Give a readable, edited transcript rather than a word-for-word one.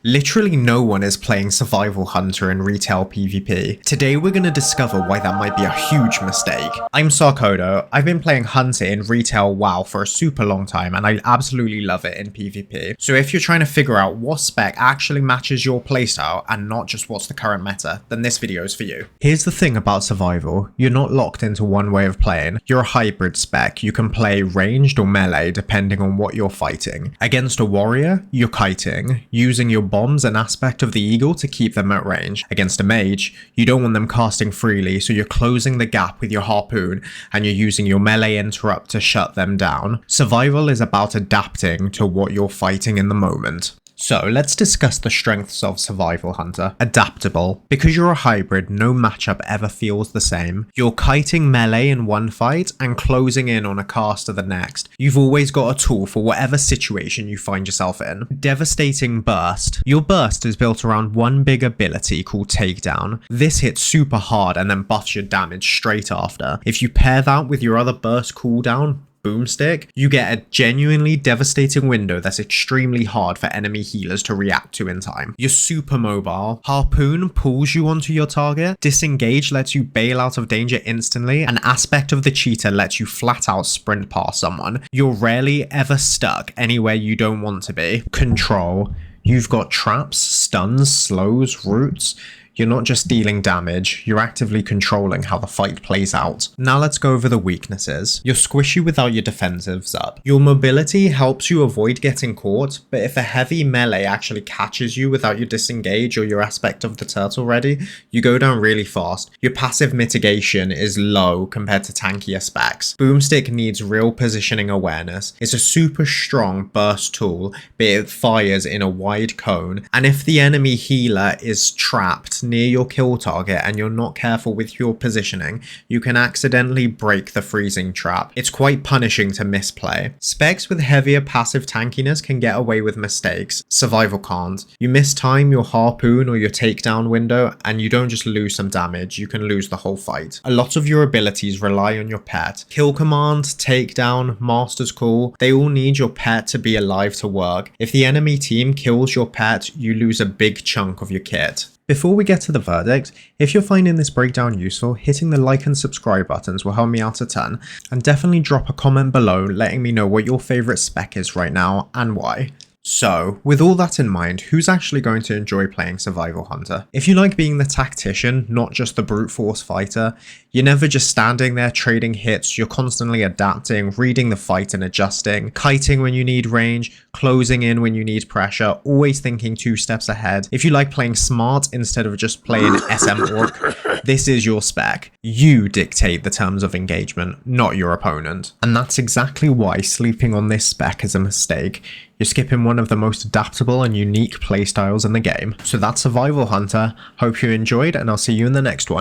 Literally no one is playing Survival Hunter in retail PvP. Today we're going to discover why that might be a huge mistake. I'm Sarcodo. I've been playing Hunter in retail WoW for a super long time and I absolutely love it in PvP. So if you're trying to figure out what spec actually matches your playstyle and not just what's the current meta, then this video is for you. Here's the thing about survival, you're not locked into one way of playing. You're a hybrid spec. You can play ranged or melee depending on what you're fighting. Against a warrior, you're kiting, using your bombs an aspect of the eagle to keep them at range. Against a mage, you don't want them casting freely, so you're closing the gap with your harpoon and you're using your melee interrupt to shut them down. Survival is about adapting to what you're fighting in the moment. So let's discuss the strengths of Survival Hunter. Adaptable. Because you're a hybrid, no matchup ever feels the same. You're kiting melee in one fight and closing in on a caster the next. You've always got a tool for whatever situation you find yourself in. Devastating burst. Your burst is built around one big ability called takedown. This hits super hard and then buffs your damage straight after. If you pair that with your other burst cooldown, Boomstick, you get a genuinely devastating window that's extremely hard for enemy healers to react to in time. You're super mobile. Harpoon pulls you onto your target. Disengage lets you bail out of danger instantly. An aspect of the cheetah lets you flat out sprint past someone. You're rarely ever stuck anywhere you don't want to be. Control. You've got traps, stuns, slows, roots. You're not just dealing damage, you're actively controlling how the fight plays out. Now let's go over the weaknesses. You're squishy without your defensives up. Your mobility helps you avoid getting caught, but if a heavy melee actually catches you without your disengage or your aspect of the turtle ready, you go down really fast. Your passive mitigation is low compared to tankier specs. Boomstick needs real positioning awareness. It's a super strong burst tool, but it fires in a wide cone, and if the enemy healer is trapped near your kill target and you're not careful with your positioning, you can accidentally break the freezing trap. It's quite punishing to misplay. Specs with heavier passive tankiness can get away with mistakes. Survival can't. You mistime your harpoon or your takedown window and you don't just lose some damage, you can lose the whole fight. A lot of your abilities rely on your pet. Kill command, takedown, master's call, they all need your pet to be alive to work. If the enemy team kills your pet, you lose a big chunk of your kit. Before we get to the verdict, if you're finding this breakdown useful, hitting the like and subscribe buttons will help me out a ton, and definitely drop a comment below letting me know what your favourite spec is right now and why. So, with all that in mind, who's actually going to enjoy playing Survival Hunter? If you like being the tactician, not just the brute force fighter, you're never just standing there trading hits, you're constantly adapting, reading the fight and adjusting, kiting when you need range, closing in when you need pressure, always thinking 2 steps ahead. If you like playing smart instead of just playing SM Orc, this is your spec. You dictate the terms of engagement, not your opponent. And that's exactly why sleeping on this spec is a mistake. You're skipping one of the most adaptable and unique playstyles in the game. So that's Survival Hunter. Hope you enjoyed and I'll see you in the next one.